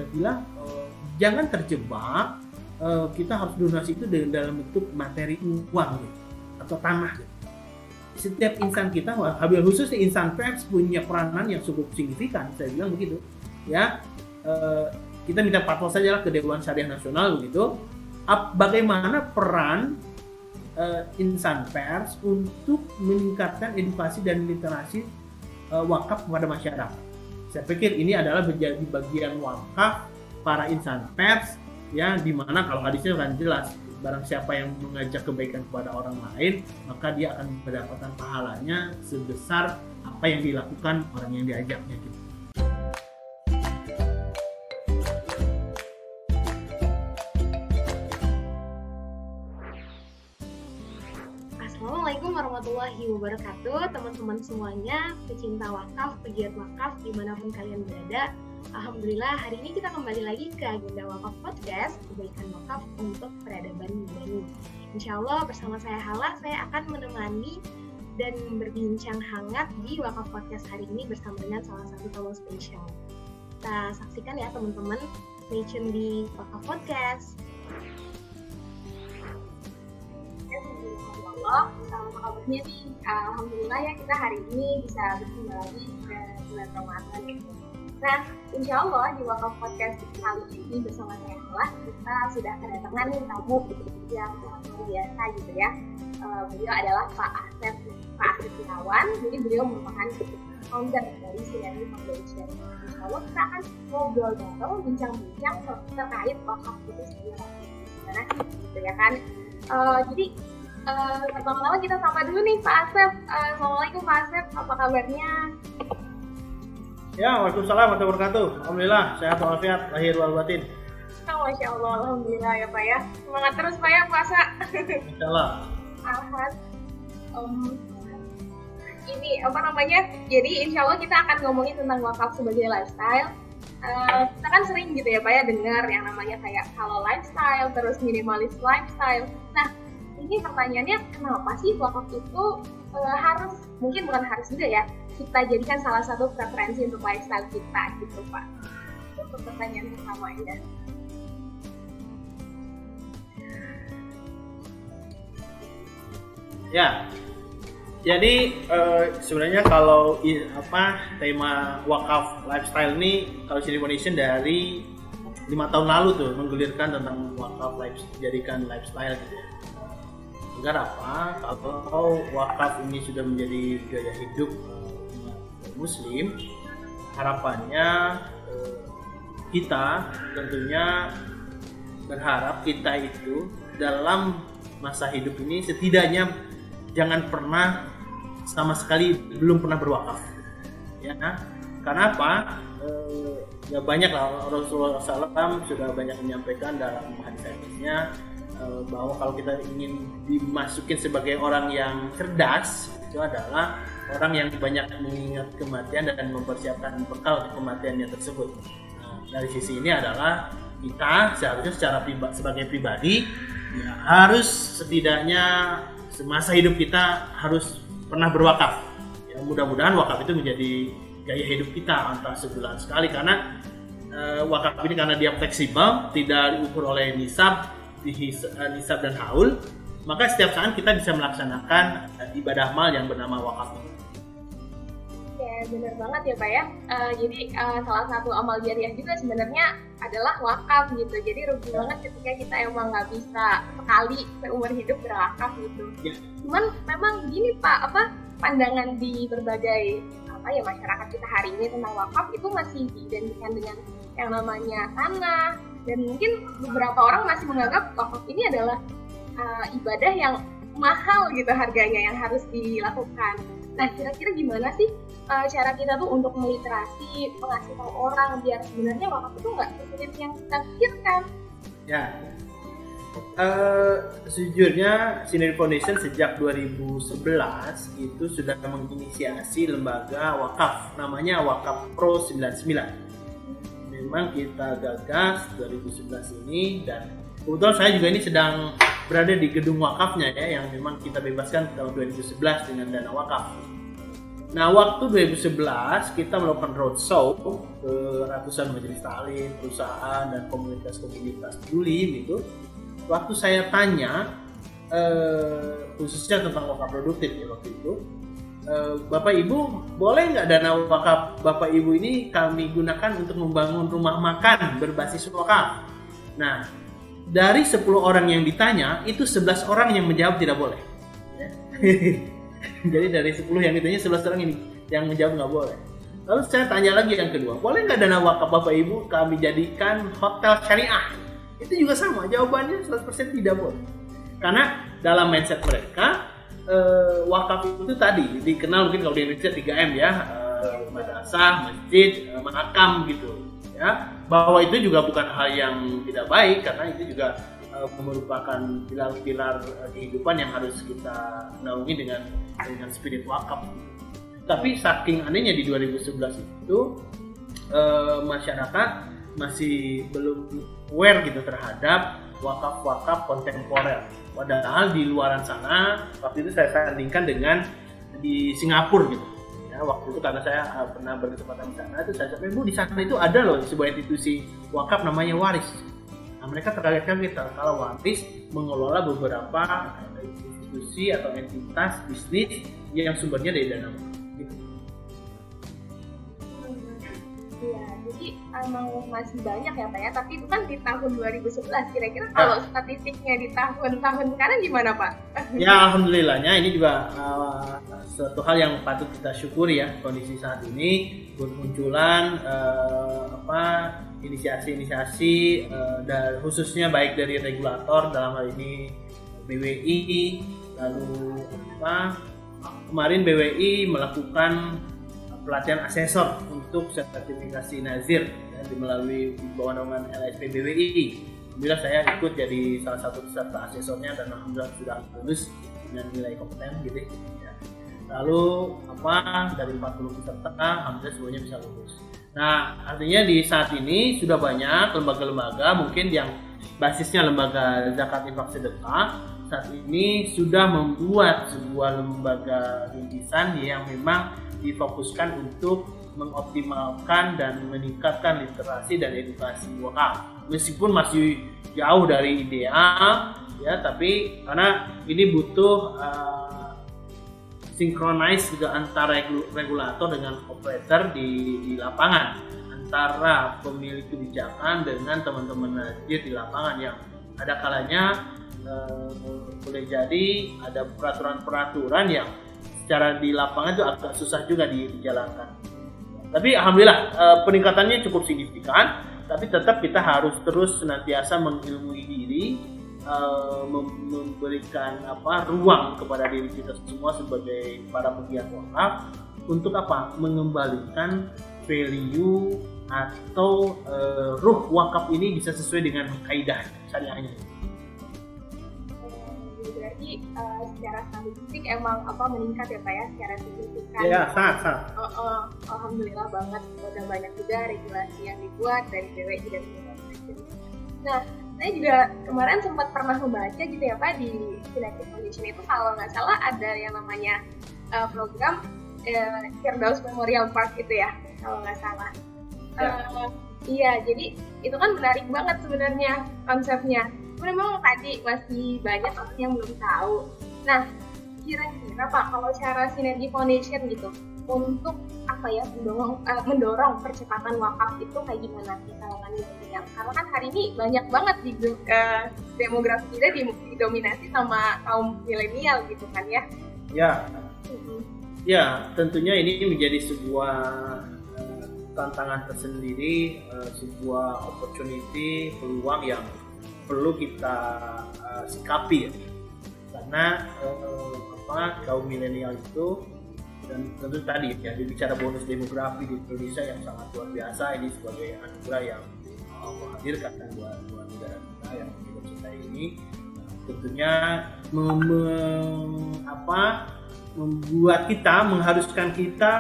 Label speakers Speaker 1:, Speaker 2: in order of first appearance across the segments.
Speaker 1: saya bilang jangan terjebak kita harus donasi itu dalam bentuk materi uang gitu, atau tanah gitu. Setiap insan kita, wabil khususnya insan pers punya peranan yang cukup signifikan, saya bilang begitu ya. Kita minta fatwa saja lah ke Dewan Syariah Nasional begitu, bagaimana peran insan pers untuk meningkatkan edukasi dan literasi wakaf kepada masyarakat. Saya pikir ini adalah menjadi bagian wakaf para insan pers ya, dimana kalau hadisnya kan jelas, barang siapa yang mengajak kebaikan kepada orang lain maka dia akan mendapatkan pahalanya sebesar apa yang dilakukan orang yang diajaknya gitu.
Speaker 2: Assalamualaikum warahmatullahi wabarakatuh, teman-teman semuanya, pecinta wakaf, pegiat wakaf dimanapun kalian berada. Alhamdulillah hari ini kita kembali lagi ke agenda wakaf podcast, kebaikan wakaf untuk peradaban medani. Insya Allah bersama saya Hala, saya akan menemani dan berbincang hangat di wakaf podcast hari ini bersama dengan salah satu tamu spesial. Kita saksikan ya teman-teman, stay tune di wakaf podcast. Apa kabarnya nih? Alhamdulillah ya kita hari ini bisa bertemu lagi ke bulan Ramadan gitu. Nah, insya Allah di wakaf podcast kali ini bersama saya Hala, kita sudah kedatangan nih tamu yang luar biasa gitu ya. Beliau adalah Pak Asep Irawan, jadi beliau merupakan founder dari Sinari Foundation. Insya Allah kita akan ngobrol bareng, bincang-bincang terkait wakaf itu sendiri. Gimana sih gitu ya kan? Jadi pertama-tama kita sapa dulu nih Pak Asep. Assalamualaikum Pak Asep, apa kabarnya?
Speaker 1: Ya, waalaikumsalam warahmatullahi wabarakatuh. Alhamdulillah, sehat walafiat, lahir wal batin.
Speaker 2: Masya Allah, alhamdulillah ya Pak ya. Semangat terus Pak ya puasa.
Speaker 1: Insya Allah.
Speaker 2: Alhamdulillah. Ini apa namanya? Jadi insya Allah kita akan ngomongin tentang wakaf sebagai lifestyle. Kita kan sering gitu ya Pak ya dengar yang namanya kayak halal lifestyle, terus minimalis lifestyle. Nah, ini pertanyaannya, kenapa sih wakaf itu harus, mungkin bukan harus juga ya, kita jadikan salah satu preferensi untuk lifestyle kita gitu Pak? Itu pertanyaan pertama ya.
Speaker 1: Ya, jadi sebenarnya kalau tema wakaf lifestyle ini kalau Sinari Foundation dari 5 tahun lalu tuh menggulirkan tentang wakaf jadikan lifestyle gitu ya. Agar apa? Kalau wakaf ini sudah menjadi gaya hidup Muslim, harapannya kita tentunya berharap kita itu dalam masa hidup ini setidaknya jangan pernah sama sekali belum pernah berwakaf, ya. Karena apa? Ya banyak lah, Rasulullah SAW sudah banyak menyampaikan dalam hadis-hadisnya bahwa kalau kita ingin dimasukin sebagai orang yang cerdas, itu adalah orang yang banyak mengingat kematian dan mempersiapkan bekal untuk kematiannya tersebut. Nah, dari sisi ini adalah kita seharusnya sebagai pribadi ya, harus setidaknya semasa hidup kita harus pernah berwakaf. Ya, mudah-mudahan wakaf itu menjadi gaya hidup kita, entah sebulan sekali, karena wakaf ini karena dia fleksibel, tidak diukur oleh nisab dan haul, maka setiap saat kita bisa melaksanakan ibadah amal yang bernama wakaf.
Speaker 2: Ya benar banget ya Pak ya. Jadi salah satu amal jariah juga sebenarnya adalah wakaf gitu. Jadi rugi banget ketika kita emang nggak bisa sekali seumur hidup berwakaf gitu. Ya. Cuman memang gini Pak, pandangan di berbagai masyarakat kita hari ini tentang wakaf itu masih diidentikan dengan yang namanya tanah. Dan mungkin beberapa orang masih menganggap wakaf ini adalah ibadah yang mahal gitu harganya yang harus dilakukan. Nah, kira-kira gimana sih cara kita tuh untuk meliterasi, mengasih tahu orang biar sebenarnya wakaf itu nggak sesulit yang kita pikirkan?
Speaker 1: Ya, sejujurnya Sinari Foundation sejak 2011 itu sudah menginisiasi lembaga wakaf, namanya Wakaf Pro 99. Memang kita gagas 2011 ini, dan kebetulan saya juga ini sedang berada di gedung wakafnya ya, yang memang kita bebaskan tahun 2011 dengan dana wakaf. Nah, waktu 2011 kita melakukan roadshow ke ratusan majelis taklim, perusahaan dan komunitas-komunitas peduli gitu. Waktu saya tanya khususnya tentang wakaf produktif ya waktu itu, Bapak Ibu boleh nggak dana wakaf Bapak Ibu ini kami gunakan untuk membangun rumah makan berbasis wakaf? Nah, dari 10 orang yang ditanya itu 11 orang yang menjawab tidak boleh. Ya. Jadi dari 10 yang ditanya 11 orang ini yang menjawab nggak boleh. Lalu saya tanya lagi yang kedua, boleh nggak dana wakaf Bapak Ibu kami jadikan hotel syariah? Itu juga sama, jawabannya 100% tidak boleh. Karena dalam mindset mereka wakaf itu tadi dikenal mungkin kalau di Indonesia 3M ya, madrasah, masjid, makam gitu ya. Bahwa itu juga bukan hal yang tidak baik karena itu juga merupakan pilar-pilar kehidupan yang harus kita naungi dengan spirit wakaf. Tapi saking anehnya di 2011 itu masyarakat masih belum aware gitu terhadap wakaf-wakaf kontemporer. Padahal di luaran sana waktu itu saya sandingkan dengan di Singapura gitu. Ya, waktu itu karena saya pernah berkesempatan di sana itu saya sampaikan, Bu, di sana itu ada loh sebuah institusi wakaf namanya Waris. Nah, mereka terkaget-kaget kalau Waris mengelola beberapa institusi atau entitas bisnis yang sumbernya dari dana gitu.
Speaker 2: Iya, jadi emang masih banyak ya Pak ya, tapi itu kan di tahun 2011, kira-kira kalau statistiknya di tahun-tahun sekarang gimana Pak?
Speaker 1: Ya alhamdulillahnya ini juga suatu hal yang patut kita syukuri ya, kondisi saat ini bermunculan inisiasi-inisiasi dan khususnya baik dari regulator dalam hal ini BWI, lalu kemarin BWI melakukan pelatihan asesor untuk sertifikasi Nazir ya, melalui bawah naungan LSP BWI. Alhamdulillah saya ikut jadi salah satu peserta asesornya dan alhamdulillah sudah lulus dengan nilai kompeten gitu ya. Lalu dari 40 peserta alhamdulillah semuanya bisa lulus. Nah, artinya di saat ini sudah banyak lembaga-lembaga mungkin yang basisnya lembaga zakat infak sedekah saat ini sudah membuat sebuah lembaga rintisan yang memang difokuskan untuk mengoptimalkan dan meningkatkan literasi dan edukasi wakaf. Meskipun masih jauh dari ideal ya, tapi karena ini butuh synchronize juga antara regulator dengan operator di lapangan, antara pemilik kebijakan dengan teman-teman Nazir di lapangan yang ada kalanya boleh jadi ada peraturan-peraturan yang secara di lapangan itu agak susah juga dijalankan. Tapi alhamdulillah peningkatannya cukup signifikan, tapi tetap kita harus terus senantiasa mengilmui diri, memberikan ruang kepada diri kita semua sebagai para pegiat wakaf untuk mengembalikan value atau ruh wakaf ini bisa sesuai dengan kaidah syariahnya.
Speaker 2: Berarti secara statistik emang meningkat ya Pak ya, secara signifikan.
Speaker 1: Ya, sangat.
Speaker 2: Alhamdulillah banget, udah banyak juga regulasi yang dibuat dari BWI dan sebagainya. Nah, saya juga kemarin sempat pernah membaca gitu ya Pak di United Foundation itu kalau nggak salah ada yang namanya program Firdaus Memorial Park gitu ya, kalau nggak salah. Iya, jadi itu kan menarik banget sebenarnya konsepnya. Memang tadi masih banyak orang yang belum tahu. Nah, kira-kira Pak, kalau cara Sinergi Foundation gitu untuk mendorong percepatan wakaf itu kayak gimana di kalangan milenial? Karena kan hari ini banyak banget di demografi kita didominasi sama kaum milenial gitu kan ya?
Speaker 1: Ya, ya tentunya ini menjadi sebuah tantangan tersendiri, sebuah opportunity, peluang yang perlu kita sikapi ya. Karena kaum milenial itu dan tentu tadi ya bicara bonus demografi di Indonesia yang sangat luar biasa, ini sebagai anugerah yang menghadirkan dua negara kita yang kita cintai ini tentunya mengharuskan kita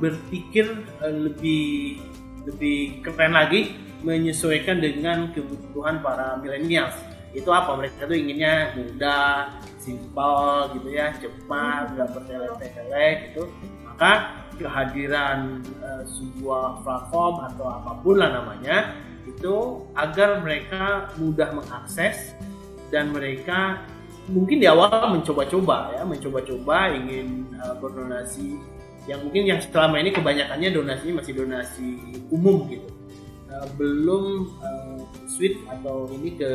Speaker 1: berpikir lebih keren lagi, menyesuaikan dengan kebutuhan para milenials. Itu mereka tuh inginnya mudah, simpel gitu ya, cepat, nggak bertele-tele gitu. Maka kehadiran sebuah platform atau apapun lah namanya itu agar mereka mudah mengakses dan mereka mungkin di awal mencoba-coba ingin berdonasi yang mungkin yang selama ini kebanyakannya donasinya masih donasi umum gitu, belum switch atau ini ke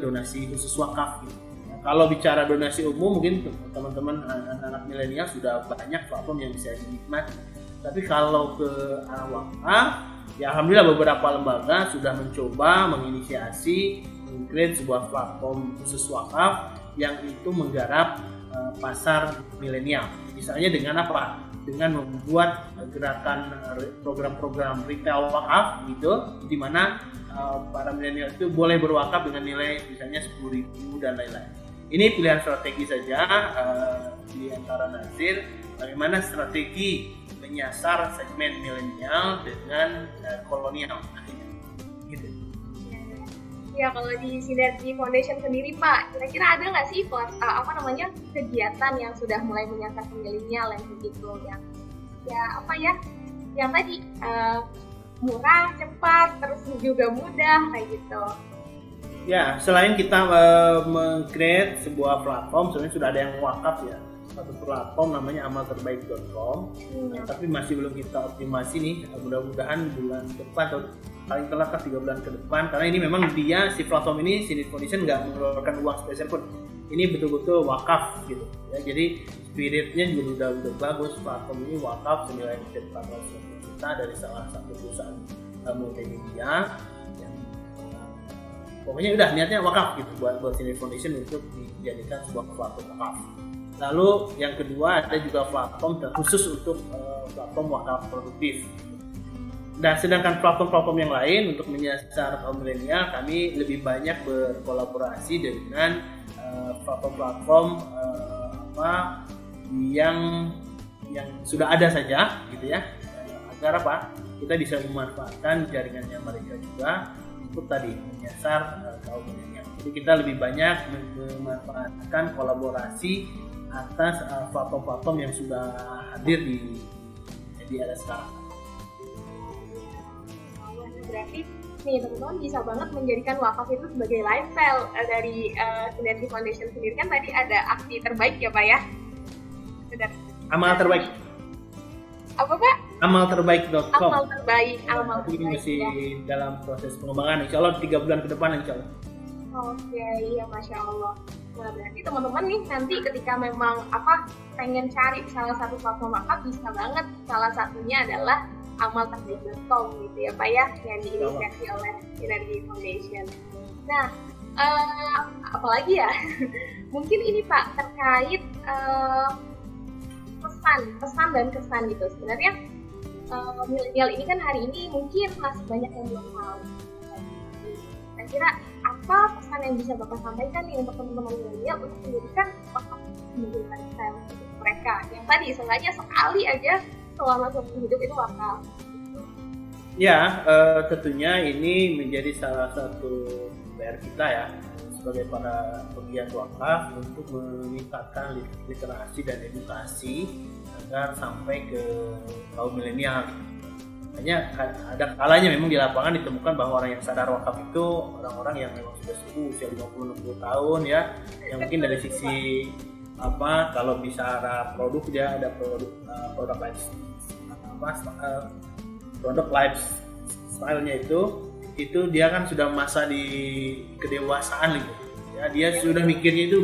Speaker 1: donasi khusus wakaf gitu. Kalau bicara donasi umum mungkin teman-teman anak-anak milenial sudah banyak platform yang bisa dinikmati. Tapi kalau ke arah wakaf, ya alhamdulillah beberapa lembaga sudah mencoba menginisiasi meng-create sebuah platform khusus wakaf yang itu menggarap pasar milenial. Misalnya dengan apa? Dengan membuat gerakan program-program retail wakaf gitu, di mana para milenial itu boleh berwakaf dengan nilai misalnya 10.000 dan lain-lain. Ini pilihan strategi saja di antara Nazir, bagaimana strategi menyasar segmen milenial dengan kolonial gitu.
Speaker 2: Ya, kalau di Sinergi Foundation sendiri Pak, kira-kira ada nggak sih kegiatan yang sudah mulai menyasar milenial yang begitu yang tadi murah, cepat, terus juga mudah kayak gitu.
Speaker 1: Ya, selain kita meng-create sebuah platform, sebenarnya sudah ada yang wakaf ya, satu platform namanya amalterbaik.com, tapi masih belum kita optimasi nih, mudah-mudahan bulan depan atau paling telat 3 bulan ke depan, karena ini memang si platform ini Sinergi Foundation nggak mengeluarkan uang spesial pun, ini betul-betul wakaf gitu ya, jadi spiritnya juga udah bagus, platform ini wakaf senilai 400 juta dari salah satu perusahaan multimedia. Pokoknya udah niatnya wakaf gitu buat Sinergi Foundation untuk dijadikan sebuah platform wakaf. Lalu yang kedua ada juga platform khusus untuk platform wakaf produktif. Dan sedangkan platform-platform yang lain untuk menyasar kaum milenial, kami lebih banyak berkolaborasi dengan platform-platform yang sudah ada saja gitu ya, agar kita bisa memanfaatkan jaringannya mereka juga untuk tadi menyasar kaum milenial. Jadi kita lebih banyak memanfaatkan kolaborasi atas platform-platform yang sudah hadir di era sekarang.
Speaker 2: Berarti nih teman-teman bisa banget menjadikan wakaf itu sebagai lifestyle dari Sinergi Foundation sendiri. Kan tadi ada aksi terbaik ya Pak ya? Benar.
Speaker 1: Amal terbaik.
Speaker 2: Apa Pak?
Speaker 1: Amalterbaik.com.
Speaker 2: Amal terbaik.
Speaker 1: Ini masih dalam proses pengembangan, insya Allah 3 bulan ke depan insya Allah.
Speaker 2: Oke, iya Masya Allah. Nah berarti teman-teman nih nanti ketika memang pengen cari salah satu platform wakaf, bisa banget. Salah satunya adalah amalterbaik.com gitu ya Pak ya, yang diinisiasi oleh Sinergi Foundation. Nah, apalagi ya? Mungkin ini Pak terkait pesan dan kesan gitu. Sebenarnya milenial ini kan hari ini mungkin masih banyak yang belum tahu. Kira-kira apa pesan yang bisa Bapak sampaikan nih untuk teman-teman milenial untuk menjadikan wakaf menjadi lifestyle mereka? Yang tadi sengaja sekali aja selama seumur hidup itu wakaf.
Speaker 1: Ya, tentunya ini menjadi salah satu PR kita ya sebagai para pegiat wakaf untuk meningkatkan literasi dan edukasi agar sampai ke kaum milenial. Hanya ada kalanya memang di lapangan ditemukan bahwa orang yang sadar wakaf itu orang-orang yang memang sudah usia 50-60 tahun ya, yang mungkin dari sisi kalau bicara produk dia ada produk lifestyle-nya itu dia kan sudah masa di kedewasaan gitu ya, dia sudah mikirnya itu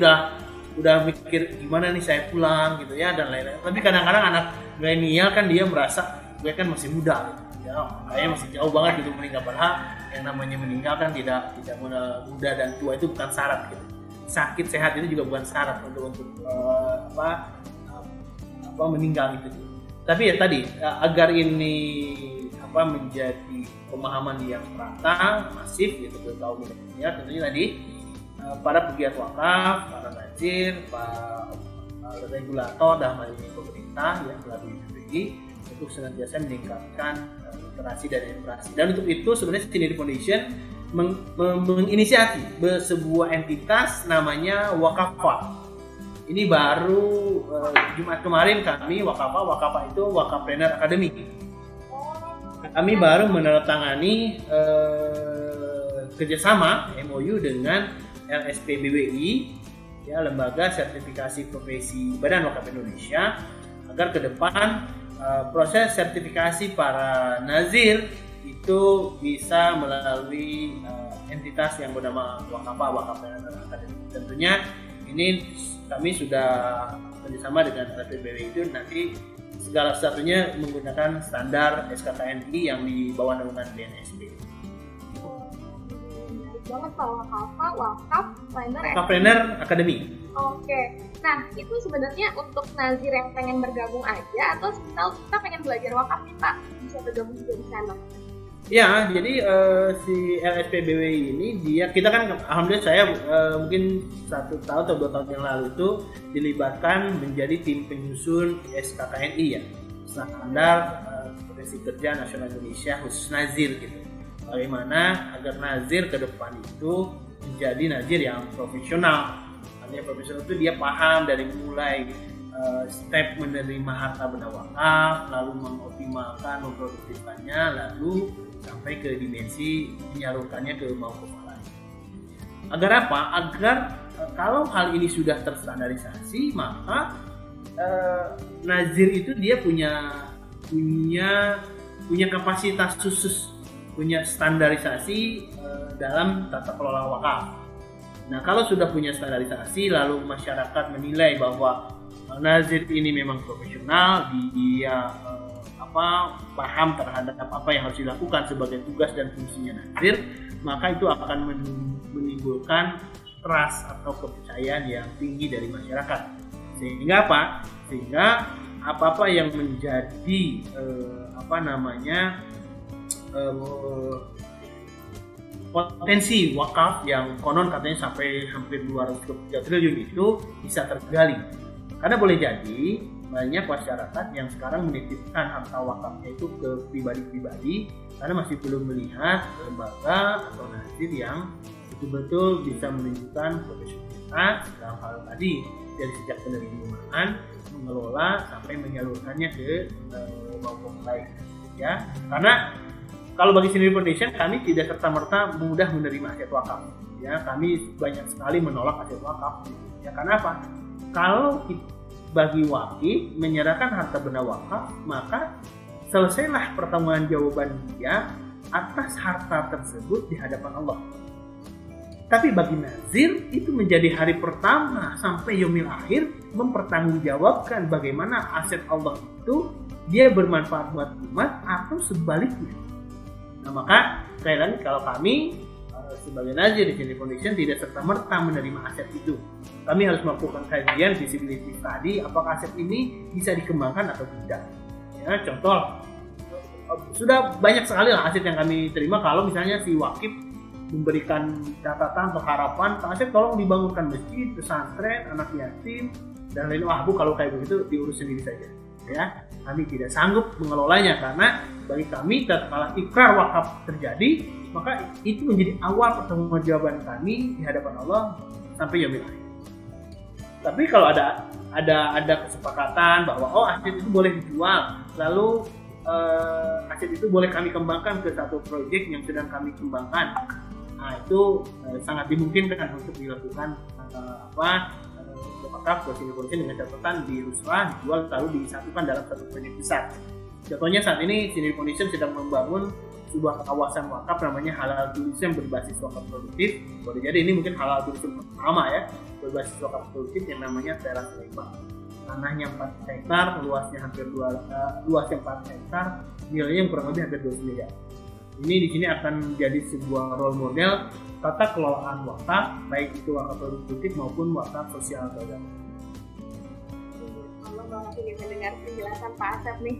Speaker 1: udah mikir gimana nih saya pulang gitu ya dan lain-lain. Tapi kadang-kadang anak milenial kan dia merasa gue kan masih muda gitu ya, kayaknya masih jauh banget gitu meninggal, padahal yang namanya meninggal kan tidak muda dan tua itu bukan syarat gitu. Sakit sehat itu juga bukan syarat untuk meninggal gitu. Tapi ya tadi agar ini menjadi pemahaman yang merata masif gitu ke kaum milenial, tentunya tadi para pegiat wakaf, para Nazir, para regulator dan pemerintah yang melalui BPI untuk senantiasa meningkatkan literasi dan edukasi. Dan untuk itu sebenarnya Sinergi Foundation menginisiasi sebuah entitas namanya Wakafah. ini baru Jumat kemarin kami Wakapa itu Wakapreneur Academy. Kami baru menandatangani kerjasama MOU dengan LSPBWI, ya, Lembaga Sertifikasi Profesi Badan Wakaf Indonesia, agar ke depan proses sertifikasi para nazir itu bisa melalui entitas yang bernama Wakapreneur Academy. Tentunya ini kami sudah kerjasama dengan LSPBWI itu, nanti segala sesuatunya menggunakan standar SKKNI yang di bawah naungan BNSB.
Speaker 2: Menarik banget Pak,
Speaker 1: Wakapreneur Academy.
Speaker 2: Oke, nah itu sebenarnya untuk nazir yang pengen bergabung aja atau kita pengen belajar wakaf nih Pak, bisa bergabung juga di sana?
Speaker 1: Ya, jadi si LSPBWI ini kita kan alhamdulillah saya mungkin 1 tahun atau 2 tahun yang lalu itu dilibatkan menjadi tim penyusun SKKNI, ya, standar profesi kerja nasional Indonesia khusus nazir gitu. Bagaimana agar nazir ke depan itu menjadi nazir yang profesional. Artinya profesional itu dia paham dari mulai step menerima harta benda wakaf, lalu mengoptimalkan, memproduktifkannya, lalu sampai ke dimensi menyalurkannya ke mauquf lain. Agar apa? Agar kalau hal ini sudah terstandarisasi, maka nazir itu dia punya kapasitas khusus, punya standarisasi dalam tata kelola wakaf. Nah, kalau sudah punya standarisasi, lalu masyarakat menilai bahwa nazir ini memang profesional, dia paham terhadap apa yang harus dilakukan sebagai tugas dan fungsinya nazir, maka itu akan menimbulkan trust atau kepercayaan yang tinggi dari masyarakat. Sehingga apa? Sehingga apa-apa yang menjadi potensi wakaf yang konon katanya sampai hampir 203 triliun itu bisa tergali. Karena boleh jadi banyak masyarakat yang sekarang menitipkan harta wakafnya itu ke pribadi-pribadi karena masih belum melihat lembaga atau nazir yang betul-betul bisa menunjukkan profesionalitas dalam hal tadi, dari sejak penerimaan, mengelola sampai menyalurkannya ke mauquf lain, ya. Karena kalau bagi Sendiri Foundation, kami tidak serta-merta mudah menerima aset wakaf, ya. Kami banyak sekali menolak aset wakaf, ya. Karena apa? Kalau bagi wakif menyerahkan harta benda wakaf, maka selesailah pertanggungjawaban dia atas harta tersebut di hadapan Allah. Tapi bagi nazir itu menjadi hari pertama sampai yaumil akhir mempertanggungjawabkan bagaimana aset Allah itu dia bermanfaat buat umat atau sebaliknya. Nah, maka sekali lagi kalau kami sebagai nazir di Sendiri Foundation tidak serta-merta menerima aset itu. Kami harus melakukan kajian visibility study, apakah aset ini bisa dikembangkan atau tidak. Ya, contoh, sudah banyak sekali lah aset yang kami terima kalau misalnya si wakif memberikan catatan atau harapan, Pak Asep tolong dibangunkan masjid, pesantren, anak yatim, dan lain. Wah Bu, kalau kayak begitu diurus sendiri saja. Ya, kami tidak sanggup mengelolanya karena bagi kami tatkala ikrar wakaf terjadi, maka itu menjadi awal pertanggungjawaban kami di hadapan Allah sampai yaumil akhir. Tapi kalau ada kesepakatan bahwa aset itu boleh dijual, lalu aset itu boleh kami kembangkan ke satu proyek yang sedang kami kembangkan, nah itu sangat dimungkinkan untuk dilakukan wakaf ke Sendiri Foundation dengan catatan di ruslah, dijual lalu disatukan dalam satu proyek besar. Contohnya saat ini Sendiri Foundation sedang membangun sebuah kawasan wakaf namanya Halal Tourism berbasis wakaf produktif. Boleh jadi ini mungkin Halal Tourism pertama ya, berbasis wakaf produktif yang namanya Teras Lembang. Tanahnya 4 hektar, luasnya hampir 4 hektar, nilainya kurang lebih hampir 2 miliar. Ini di sini akan menjadi sebuah role model tata kelolaan wakaf, baik itu wakaf produktif maupun wakaf sosial agama.
Speaker 2: Kalau banget ini mendengar penjelasan Pak Asep nih,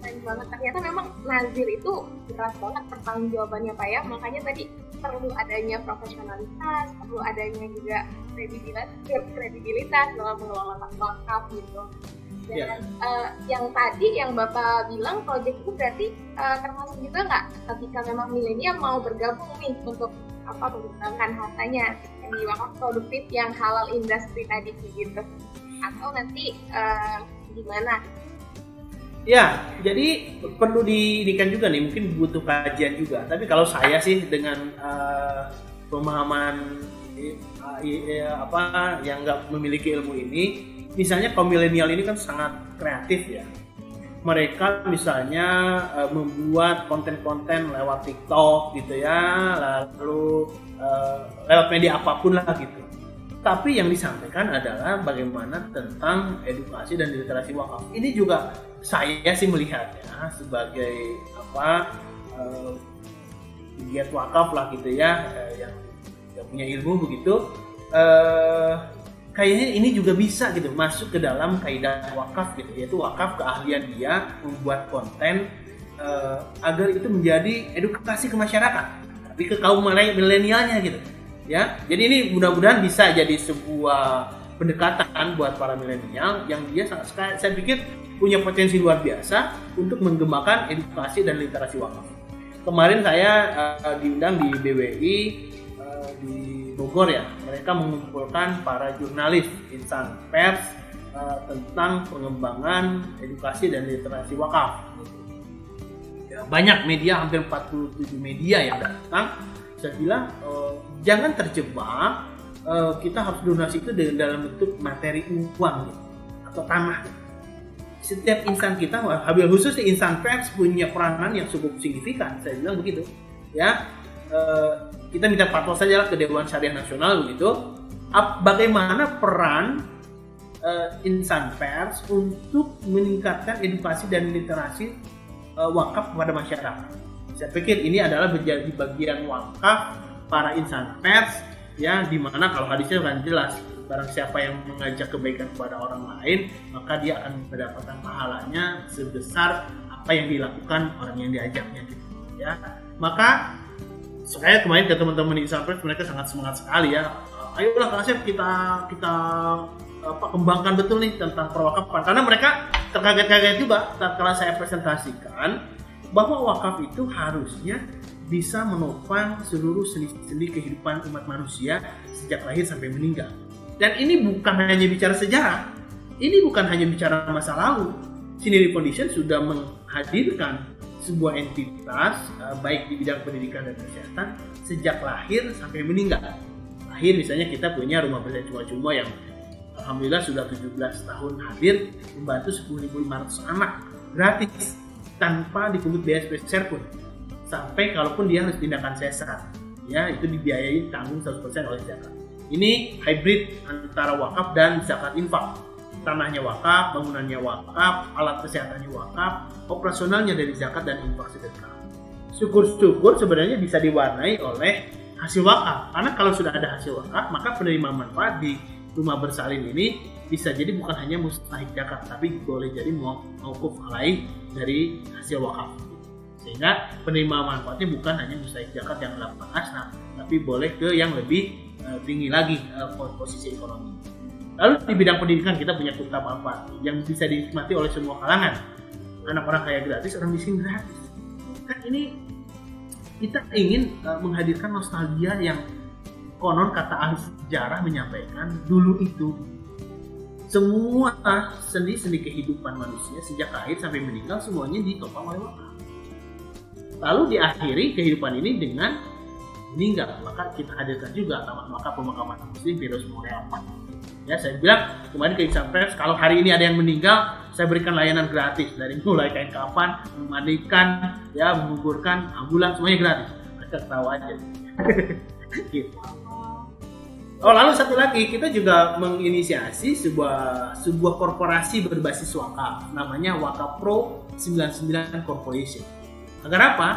Speaker 2: keren banget. Ternyata memang nazir itu berat banget pertanggungjawabannya Pak ya. Makanya tadi perlu adanya profesionalitas, perlu adanya juga kredibilitas dalam mengelola wakaf gitu. Dan yang tadi yang Bapak bilang proyek itu berarti termasuk juga nggak ketika memang milenial mau bergabung nih untuk mengembangkan hartanya yang di wakaf produktif yang halal industri tadi gitu. atau nanti gimana?
Speaker 1: Ya, jadi perlu diindikan juga nih, mungkin butuh kajian juga. Tapi kalau saya sih dengan pemahaman yang nggak memiliki ilmu ini, misalnya kaum milenial ini kan sangat kreatif ya. Mereka misalnya membuat konten-konten lewat TikTok gitu ya, lalu lewat media apapun lah gitu. Tapi yang disampaikan adalah bagaimana tentang edukasi dan literasi wakaf. Ini juga saya sih melihatnya sebagai giat wakaf lah gitu ya, yang punya ilmu begitu. Kayaknya ini juga bisa gitu masuk ke dalam kaidah wakaf gitu, yaitu wakaf keahlian dia membuat konten agar itu menjadi edukasi ke masyarakat, tapi ke kaum milenialnya gitu. Ya, jadi ini mudah-mudahan bisa jadi sebuah pendekatan buat para milenial yang dia saya pikir punya potensi luar biasa untuk mengembangkan edukasi dan literasi wakaf. Kemarin saya diundang di BWI di Bogor ya, mereka mengumpulkan para jurnalis insan pers tentang pengembangan edukasi dan literasi wakaf. Ya, banyak media, hampir 47 media yang datang. Saya bilang jangan terjebak kita harus donasi itu dalam bentuk materi uang gitu, atau tanah. Setiap insan kita, wabil khusus insan pers punya peranan yang cukup signifikan. Saya bilang begitu ya. Kita minta fatwa saja ke Dewan Syariah Nasional begitu. Bagaimana peran insan pers untuk meningkatkan edukasi dan literasi wakaf kepada masyarakat. Saya pikir ini adalah menjadi bagian wakaf para insan pers ya, dimana kalau hadisnya kan jelas, barang siapa yang mengajak kebaikan kepada orang lain maka dia akan mendapatkan pahalanya sebesar apa yang dilakukan orang yang diajaknya gitu ya. Maka saya kemarin ke teman-teman di insan pers, mereka sangat semangat sekali ya. Ayolah Kang Asep, kita kembangkan betul nih tentang perwakafan, karena mereka terkaget-kaget juga tatkala saya presentasikan bahwa wakaf itu harusnya bisa menopang seluruh sendi-sendi kehidupan umat manusia sejak lahir sampai meninggal. Dan ini bukan hanya bicara sejarah, ini bukan hanya bicara masa lalu. Siniri Foundation sudah menghadirkan sebuah entitas baik di bidang pendidikan dan kesehatan sejak lahir sampai meninggal. Lahir misalnya kita punya rumah belajar cuma-cuma yang alhamdulillah sudah 17 tahun hadir, membantu 10.500 anak gratis tanpa dipungut biaya spesial pun, sampai kalaupun dia harus tindakan sesar ya itu dibiayai tanggung 100% oleh zakat. Ini hybrid antara wakaf dan zakat infak. Tanahnya wakaf, bangunannya wakaf, alat kesehatannya wakaf, operasionalnya dari zakat dan infak sedekah. Syukur-syukur sebenarnya bisa diwarnai oleh hasil wakaf, karena kalau sudah ada hasil wakaf maka penerima manfaat di rumah bersalin ini bisa jadi bukan hanya mustahik zakat, tapi boleh jadi mauquf alaih dari hasil wakaf, sehingga penerima manfaatnya bukan hanya mustahik zakat yang 8 asnaf, tapi boleh ke yang lebih tinggi lagi posisi ekonomi. Lalu di bidang pendidikan kita punya Kutta Manfaat yang bisa dinikmati oleh semua kalangan, anak orang kaya gratis, orang miskin gratis. Kan ini kita ingin menghadirkan nostalgia yang konon kata ahli sejarah menyampaikan dulu itu semua sendi-sendi kehidupan manusia sejak lahir sampai meninggal semuanya ditopang oleh wakaf. Lalu diakhiri kehidupan ini dengan meninggal, maka kita hadirkan juga taman wakaf pemakaman muslim Firdaus Memorial Park. Ya, saya bilang kemarin ke insan pers, kalau hari ini ada yang meninggal, saya berikan layanan gratis dari mulai kain kafan, memandikan, ya, menguburkan, ambulan, semuanya gratis. Mereka ketawa aja. Gitu. Oh, lalu satu lagi, kita juga menginisiasi sebuah korporasi berbasis wakaf, namanya Wakaf Pro 99 Corporation. Agar apa?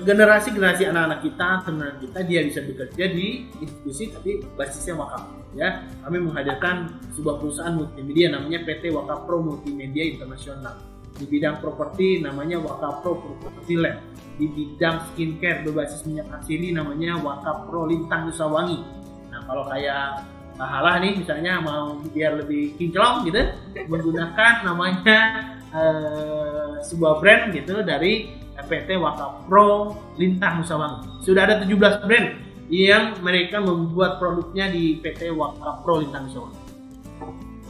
Speaker 1: Generasi anak-anak kita, teman kita, dia bisa bekerja di institusi tapi basisnya wakaf. Ya, kami menghadirkan sebuah perusahaan multimedia namanya PT Wakaf Pro Multimedia Internasional. Di bidang properti namanya Wakaf Pro Property Land. Di bidang skincare berbasis minyak asili namanya Wakaf Pro Lintang Nusawangi. Nah, kalau kayak Halah nih misalnya mau biar lebih kinclong gitu, menggunakan namanya sebuah brand gitu dari PT Wakaf Pro Lintang Nusawangi. Sudah ada 17 brand yang mereka membuat produknya di PT Wakaf Pro Lintang Nusawangi.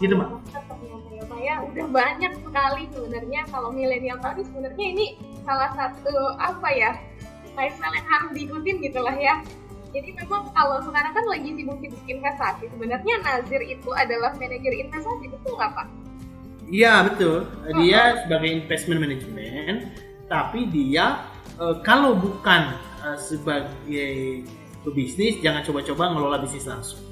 Speaker 1: gitu Mbak.
Speaker 2: Ternyata ya Pak ya, udah banyak sekali sebenarnya kalau milenial tadi sebenarnya ini salah satu apa ya, lifestyle yang harus diikutin gitulah ya. Jadi memang kalau sekarang kan lagi sibuk-sibuk investasi, sebenarnya Nazir itu adalah manajer investasi, betul nggak Pak?
Speaker 1: Iya betul, dia sebagai investment management, tapi dia kalau bukan sebagai pebisnis, jangan coba-coba ngelola bisnis langsung.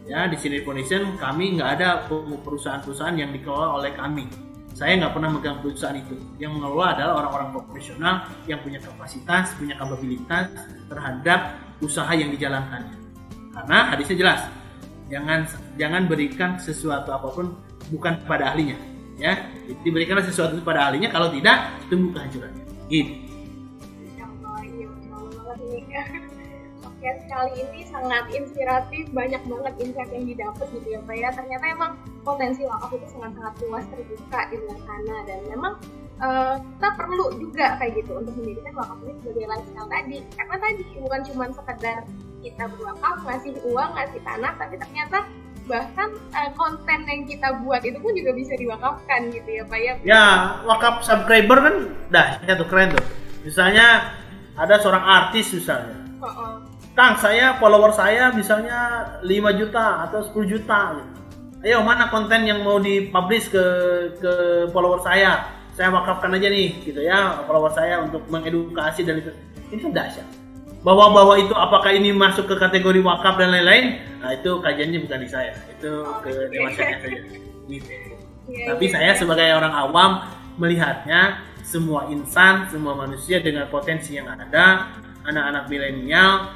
Speaker 1: Ya, di sini Foundation kami nggak ada perusahaan-perusahaan yang dikelola oleh kami. Saya nggak pernah megang perusahaan itu. Yang mengelola adalah orang-orang profesional yang punya kapasitas, punya kapabilitas terhadap usaha yang dijalankannya. Karena hadisnya jelas, jangan berikan sesuatu apapun bukan pada ahlinya. Ya, diberikanlah sesuatu pada ahlinya. Kalau tidak, tunggu kehancurannya. Gitu.
Speaker 2: Oke, sekali ini sangat inspiratif, banyak banget insight yang didapat gitu ya Pak ya. Ternyata emang potensi wakaf itu sangat-sangat luas terbuka di luar sana, dan memang kita perlu juga kayak gitu untuk menjadikan wakaf ini sebagai lifestyle tadi. Karena tadi bukan cuma sekedar kita berwakaf, ngasih uang, ngasih tanah, tapi ternyata bahkan konten yang kita buat itu pun juga bisa diwakafkan gitu ya Pak ya.
Speaker 1: Ya, wakaf subscriber kan dah, tuh keren tuh. Misalnya ada seorang artis misalnya. Kang, follower saya misalnya 5 juta atau 10 juta. Ayo, mana konten yang mau dipublish ke follower saya? Saya wakafkan aja nih, gitu ya, follower saya untuk mengedukasi dan itu. Ini kan dahsyat. Bahwa itu apakah ini masuk ke kategori wakaf dan lain-lain? Nah, itu kajiannya bukan di saya. Itu ke dewasanya saja. Gitu. Tapi saya sebagai orang awam melihatnya semua insan, semua manusia dengan potensi yang ada, anak-anak milenial,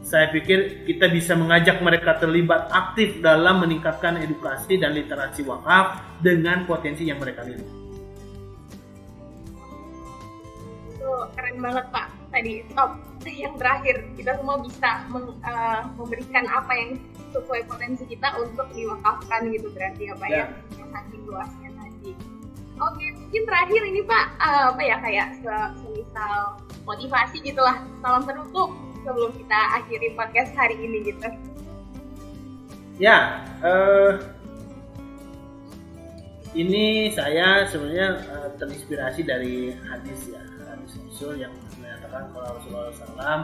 Speaker 1: saya pikir kita bisa mengajak mereka terlibat aktif dalam meningkatkan edukasi dan literasi wakaf dengan potensi yang mereka miliki.
Speaker 2: Itu keren banget Pak. Tadi top. Yang terakhir, kita semua bisa memberikan apa yang sesuai potensi kita untuk diwakafkan gitu berarti ya Pak ya. Yang saking luasnya tadi. Oke, mungkin terakhir ini Pak, apa ya, kayak semisal motivasi gitulah, salam penutup sebelum kita akhiri podcast hari ini gitu.
Speaker 1: Ya, ini saya sebenarnya terinspirasi dari hadis Rasul yang menyatakan kalau Rasulullah SAW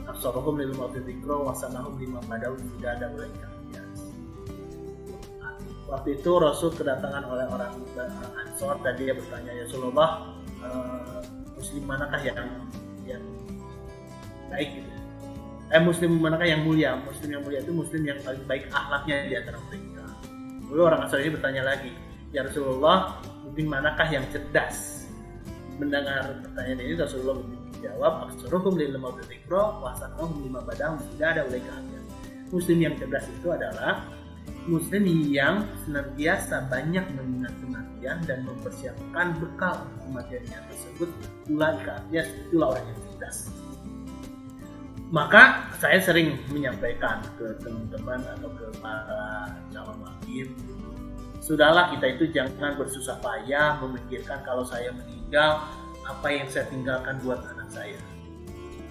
Speaker 1: absaruhum lil mauti dzikra wa sanahum lima badau tidak ada mereka. Waktu itu Rasul kedatangan oleh orang Ansor dan dia bertanya, ya Rasulullah, muslim manakah yang baik gitu? Muslim manakah yang mulia? Muslim yang mulia itu muslim yang paling baik akhlaknya di antara mereka. Lalu orang Ansor ini bertanya lagi, ya Rasulullah, mungkin manakah yang cerdas? Mendengar pertanyaan ini Rasulullah menjawab, absaruhum lil mauti dzikra wa sanahum lima badau tidak ada mereka. Muslim yang cerdas itu adalah Muslim yang senantiasa banyak mengingat kematian dan mempersiapkan bekal kematiannya tersebut, itulah orang yang cerdas. Maka saya sering menyampaikan ke teman-teman atau ke para calon wakil, sudahlah kita itu jangan bersusah payah memikirkan kalau saya meninggal apa yang saya tinggalkan buat anak saya.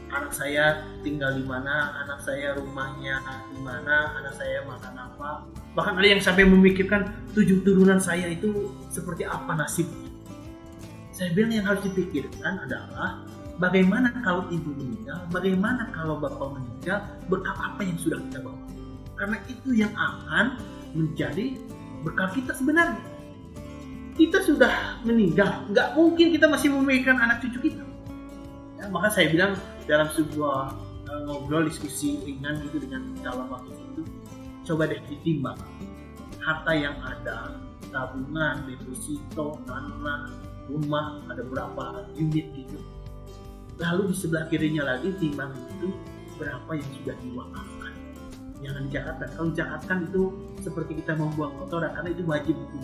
Speaker 1: Anak saya tinggal di mana, anak saya rumahnya di mana, anak saya makan apa. Bahkan ada yang sampai memikirkan 7 turunan saya itu seperti apa nasibnya. Saya bilang yang harus dipikirkan adalah bagaimana kalau ibu meninggal, bagaimana kalau bapak meninggal, bekal apa yang sudah kita bawa. Karena itu yang akan menjadi bekal kita sebenarnya. Kita sudah meninggal, nggak mungkin kita masih memikirkan anak cucu kita. Ya, maka saya bilang dalam sebuah ngobrol diskusi ringan gitu dengan calon wakil itu, coba deh ditimbang harta yang ada, tabungan, deposito, tanah, rumah, ada berapa unit gitu. Lalu di sebelah kirinya lagi timbang itu berapa yang sudah diwakafkan. Jangan dijakatkan. Kalau dijakatkan itu seperti kita membuang kotoran, karena itu wajib hukum.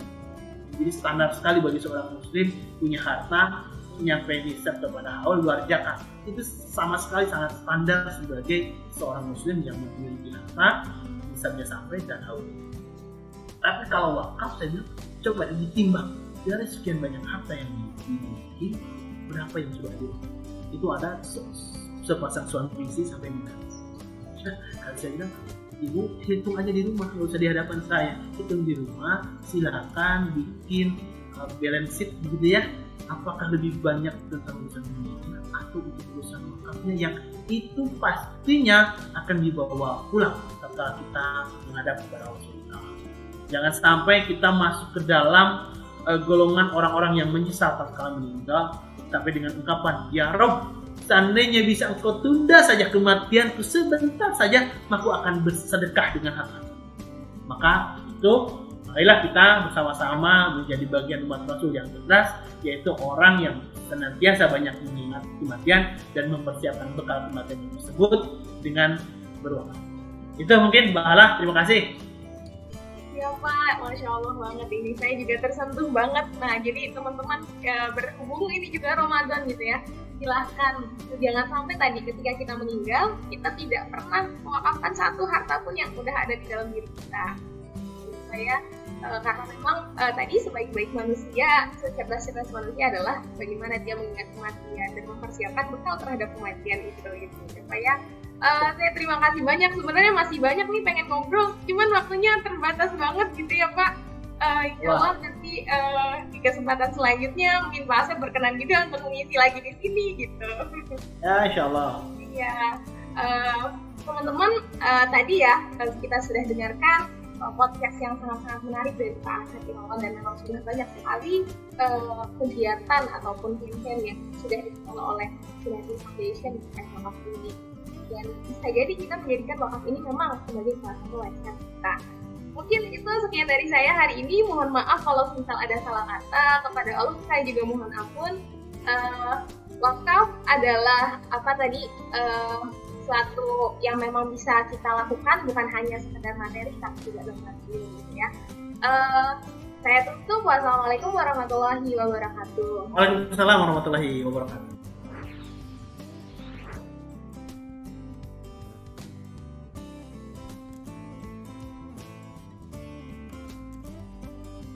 Speaker 1: Jadi standar sekali bagi seorang muslim punya harta nyampe nisab kepada haul luar zakat. Itu sama sekali sangat standar sebagai seorang muslim yang memiliki harta nisabnya sampai dan haul. Tapi kalau wakaf saya bilang coba ditimbang dari sekian banyak harta yang dimiliki berapa yang sudah diwakaf. Itu ada sepasang suami istri sampai menikah. Kalau saya bilang, ibu hitung aja di rumah, nggak usah di hadapan saya, hitung di rumah, silakan bikin balance sheet gitu ya, apakah lebih banyak tentang urusan dunia atau urusan wakafnya yang itu pastinya akan dibawa pulang setelah kita menghadap kepada Allah SWT. Jangan sampai kita masuk ke dalam golongan orang-orang yang menyesal tatkala meninggal sampai dengan ungkapan, ya Rob, seandainya bisa engkau tunda saja kematianku sebentar saja, maka aku akan bersedekah dengan harta. Maka itu, marilah kita bersama-sama menjadi bagian umat Rasul yang cerdas, yaitu orang yang senantiasa banyak mengingat kematian dan mempersiapkan bekal kematian tersebut dengan berwakaf. Itu mungkin Mbak Hala, terima kasih.
Speaker 2: Ya Pak, Masya Allah banget ini, saya juga tersentuh banget. Nah jadi teman-teman berhubung ini juga Ramadan gitu ya, silahkan jangan sampai tadi ketika kita meninggal kita tidak pernah mewakafkan satu harta pun yang udah ada di dalam diri kita. Saya karena memang tadi sebaik-baik manusia, secerdas-cerdas manusia adalah bagaimana dia mengingat kematian dan mempersiapkan bekal terhadap kematian itu gitu. Saya terima kasih banyak, sebenarnya masih banyak nih pengen ngobrol, cuman waktunya terbatas banget gitu ya Pak. Insya Allah nanti di kesempatan selanjutnya mungkin Pak Asep berkenan juga untuk mengisi lagi di sini gitu.
Speaker 1: Ya Insya Allah.
Speaker 2: Iya, teman-teman tadi ya kita sudah dengarkan podcast yang sangat-sangat menarik dari Pak Asep Imawan, dan memang sudah banyak sekali kegiatan ataupun campaign yang sudah dikelola oleh Sunati Foundation terkait wakaf ini. Dan bisa jadi kita menjadikan wakaf ini memang sebagai salah satu lifestyle kita. Mungkin itu sekian dari saya hari ini. Mohon maaf kalau misal ada salah kata, kepada Allah saya juga mohon ampun. Wakaf adalah suatu yang memang bisa kita lakukan, bukan hanya sekedar materi tapi juga dalam hati gitu ya. Saya tutup. Wassalamualaikum warahmatullahi wabarakatuh.
Speaker 1: Waalaikumsalam warahmatullahi wabarakatuh.